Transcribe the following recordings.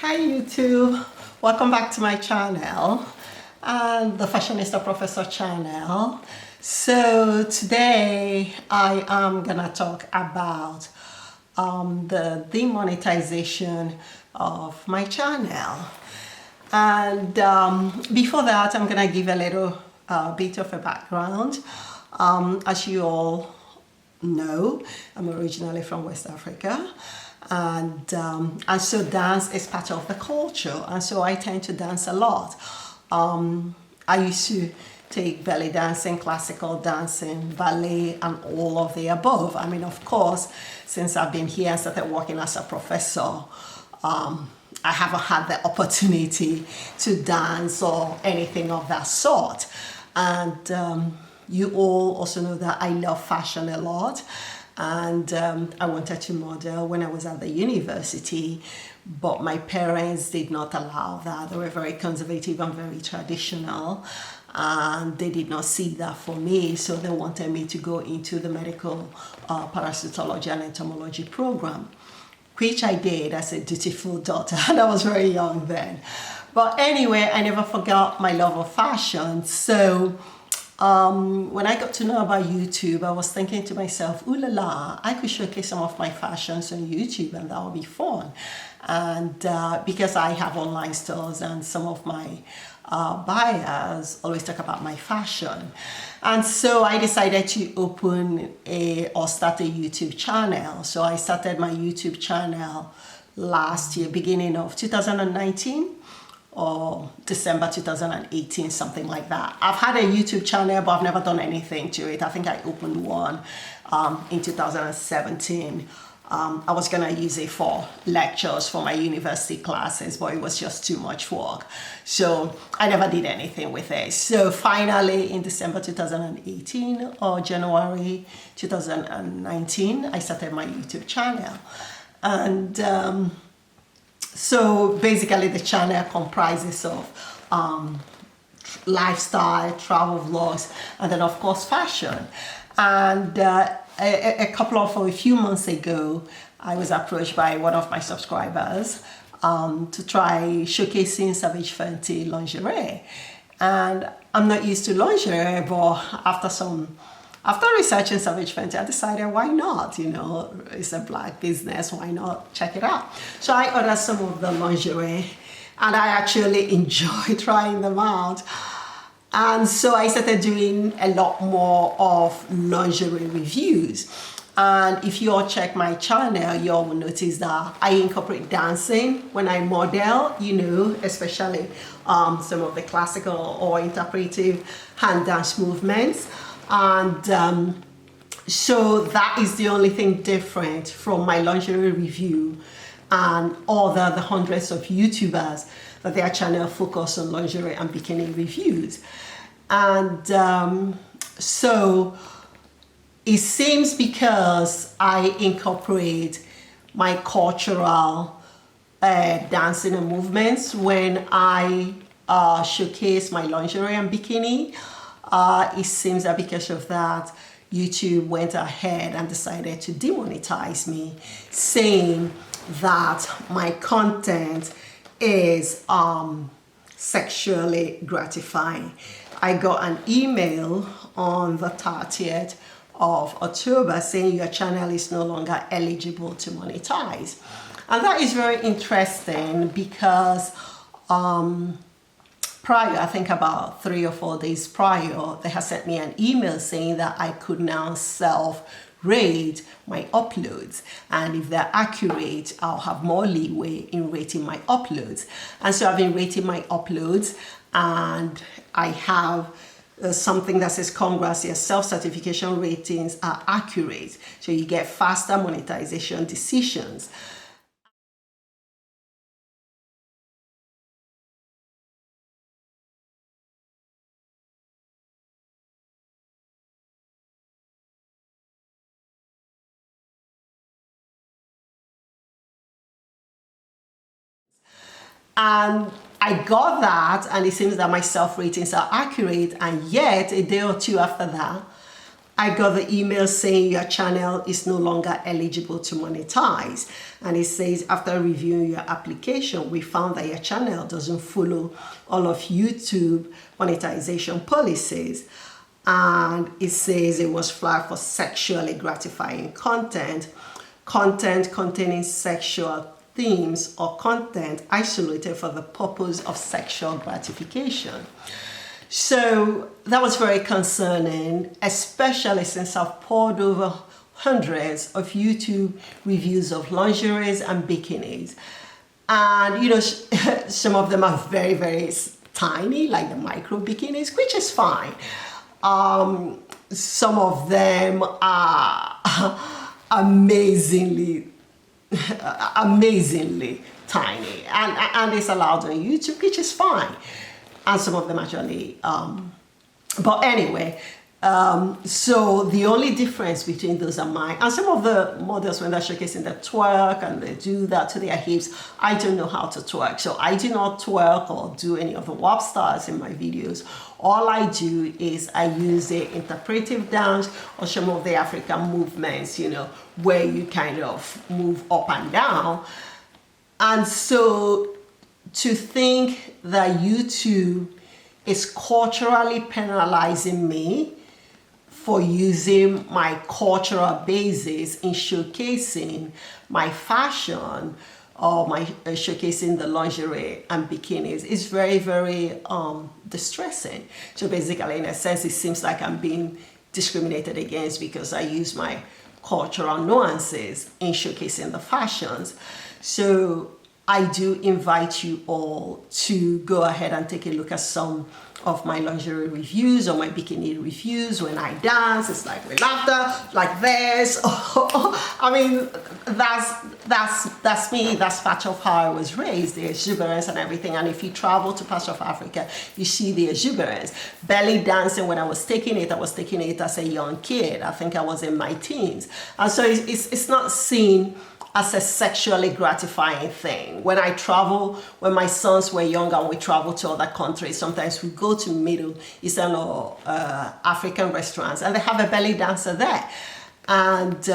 Hi YouTube, welcome back to my channel and the Fashionista Professor channel. So today I am gonna talk about the demonetization of my channel. And before that, I'm gonna give a little bit of a background. As you all know, I'm originally from West Africa. And so dance is part of the culture, and so I tend to dance a lot. I used to take belly dancing, classical dancing, ballet, and all of the above. I mean, of course, since I've been here and started working as a professor, I haven't had the opportunity to dance or anything of that sort. And you all also know that I love fashion a lot. And I wanted to model when I was at the university, but my parents did not allow that. They were very conservative and very traditional, and they did not see that for me, so they wanted me to go into the medical parasitology and entomology program, which I did as a dutiful daughter, and I was very young then. But anyway, I never forgot my love of fashion. So when I got to know about YouTube, I was thinking to myself, ooh la la, I could showcase some of my fashions on YouTube and that would be fun. And because I have online stores and some of my buyers always talk about my fashion. And so I decided to start a YouTube channel. So I started my YouTube channel last year, beginning of 2019. Or December 2018, something like that. I've had a YouTube channel, but I've never done anything to it. I think I opened one in 2017. I was gonna use it for lectures for my university classes, but it was just too much work. So I never did anything with it. So finally in December 2018 or January 2019, I started my YouTube channel. And so basically the channel comprises of lifestyle, travel vlogs, and then of course fashion. And a few months ago, I was approached by one of my subscribers to try showcasing Savage Fenty lingerie. And I'm not used to lingerie, but after researching Savage Fenty, I decided, why not? You know, it's a black business, why not check it out? So I ordered some of the lingerie, and I actually enjoyed trying them out. And so I started doing a lot more of lingerie reviews. And if you all check my channel, you all will notice that I incorporate dancing when I model, you know, especially some of the classical or interpretive hand dance movements. And so that is the only thing different from my lingerie review and the hundreds of YouTubers that their channel focus on lingerie and bikini reviews. And so it seems because I incorporate my cultural dancing and movements when I showcase my lingerie and bikini, it seems that because of that, YouTube went ahead and decided to demonetize me, saying that my content is sexually gratifying. I got an email on the 30th of October saying your channel is no longer eligible to monetize. And that is very interesting because prior, I think about 3 or 4 days prior, they had sent me an email saying that I could now self-rate my uploads. And if they're accurate, I'll have more leeway in rating my uploads. And so I've been rating my uploads, and I have something that says, congrats, your self-certification ratings are accurate. So you get faster monetization decisions. And I got that, and it seems that my self ratings are accurate, and yet a day or two after that, I got the email saying your channel is no longer eligible to monetize. And it says, after reviewing your application, we found that your channel doesn't follow all of YouTube monetization policies. And it says it was flagged for sexually gratifying content containing sexual themes, or content isolated for the purpose of sexual gratification. So that was very concerning, especially since I've poured over hundreds of YouTube reviews of lingeries and bikinis. And, you know, some of them are very, very tiny, like the micro bikinis, which is fine. Some of them are amazingly tiny, and it's allowed on YouTube, which is fine. And some of them actually, but anyway, so the only difference between those and mine, and some of the models, when they're showcasing the twerk and they do that to their hips, I don't know how to twerk. So I do not twerk or do any of the WAP stars in my videos. All I do is I use the interpretive dance or some of the African movements, you know, where you kind of move up and down. And so to think that YouTube is culturally penalizing me for using my cultural basis in showcasing my fashion, or my showcasing the lingerie and bikinis, is very, very distressing. So basically, in a sense, it seems like I'm being discriminated against because I use my cultural nuances in showcasing the fashions. So I do invite you all to go ahead and take a look at some of my lingerie reviews or my bikini reviews. When I dance, it's like with laughter, like this. I mean, that's me. That's part of how I was raised, the exuberance and everything. And if you travel to parts of Africa, you see the exuberance. Belly dancing, when I was taking it as a young kid. I think I was in my teens. And so it's not seen as a sexually gratifying thing. When I travel, when my sons were younger and we travel to other countries, sometimes we go to Middle Eastern or African restaurants and they have a belly dancer there. And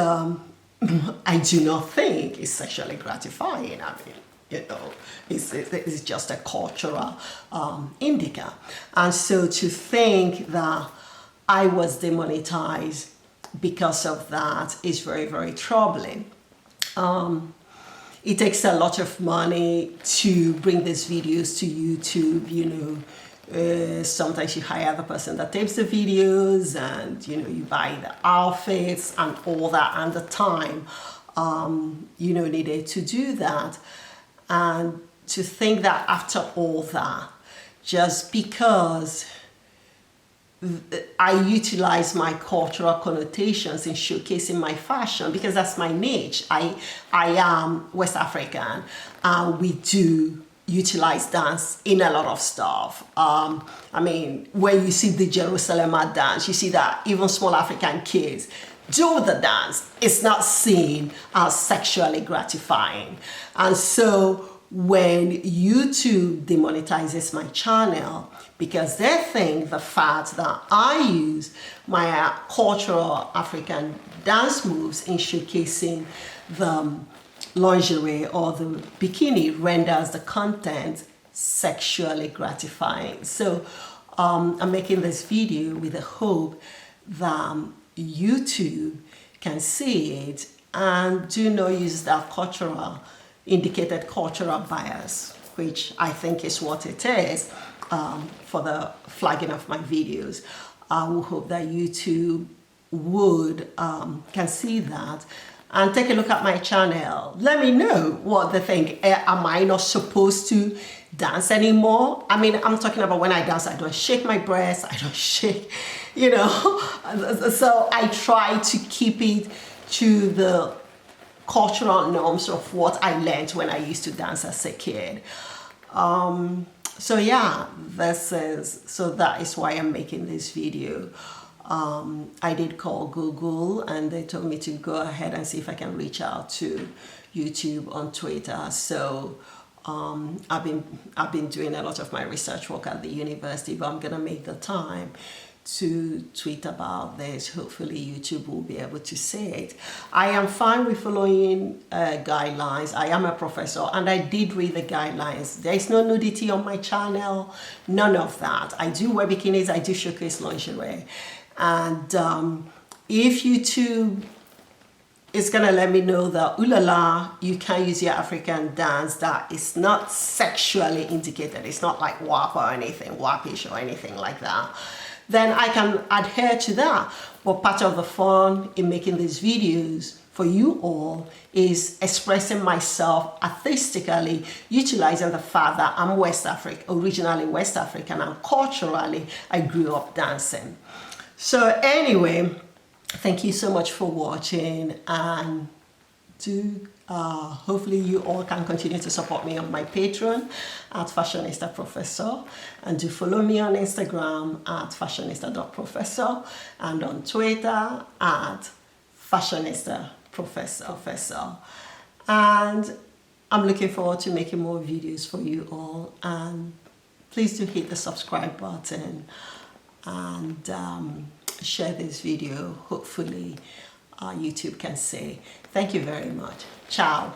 I do not think it's sexually gratifying. I mean, you know, it's just a cultural indicator. And so to think that I was demonetized because of that is very, very troubling. It takes a lot of money to bring these videos to YouTube, you know. Sometimes you hire the person that tapes the videos, and you know, you buy the outfits and all that, and the time you know, needed to do that. And to think that after all that, just because I utilize my cultural connotations in showcasing my fashion, because that's my niche. I am West African, and we do utilize dance in a lot of stuff. I mean, when you see the Jerusalem dance, you see that even small African kids do the dance. It's not seen as sexually gratifying. And so when YouTube demonetizes my channel because they think the fact that I use my cultural African dance moves in showcasing the lingerie or the bikini renders the content sexually gratifying. So I'm making this video with the hope that YouTube can see it and do not use that indicated cultural bias, which I think is what it is, for the flagging of my videos. I will hope that YouTube would can see that and take a look at my channel. Let me know what they think. Am I not supposed to dance anymore? I mean, I'm talking about when I dance, I don't shake my breasts, I don't shake, you know. So I try to keep it to the cultural norms of what I learned when I used to dance as a kid. So yeah, that is why I'm making this video. I did call Google and they told me to go ahead and see if I can reach out to YouTube on Twitter. So I've been doing a lot of my research work at the university, but I'm gonna make the time to tweet about this. Hopefully YouTube will be able to see it. I am fine with following guidelines. I am a professor and I did read the guidelines. There is no nudity on my channel, none of that. I do wear bikinis, I do showcase lingerie. And if YouTube is gonna let me know that, ooh la la, you can use your African dance that is not sexually indicated, it's not like WAP or anything, WAPish or anything like that, then I can adhere to that. But part of the fun in making these videos for you all is expressing myself artistically, utilizing the fact that I'm West African, originally West African, and culturally I grew up dancing. So anyway, thank you so much for watching, and hopefully you all can continue to support me on my Patreon at Fashionista Professor, and do follow me on Instagram at fashionista.professor and on Twitter at Fashionista Professor. And I'm looking forward to making more videos for you all, and please do hit the subscribe button and share this video. Hopefully YouTube can say. Thank you very much. Ciao.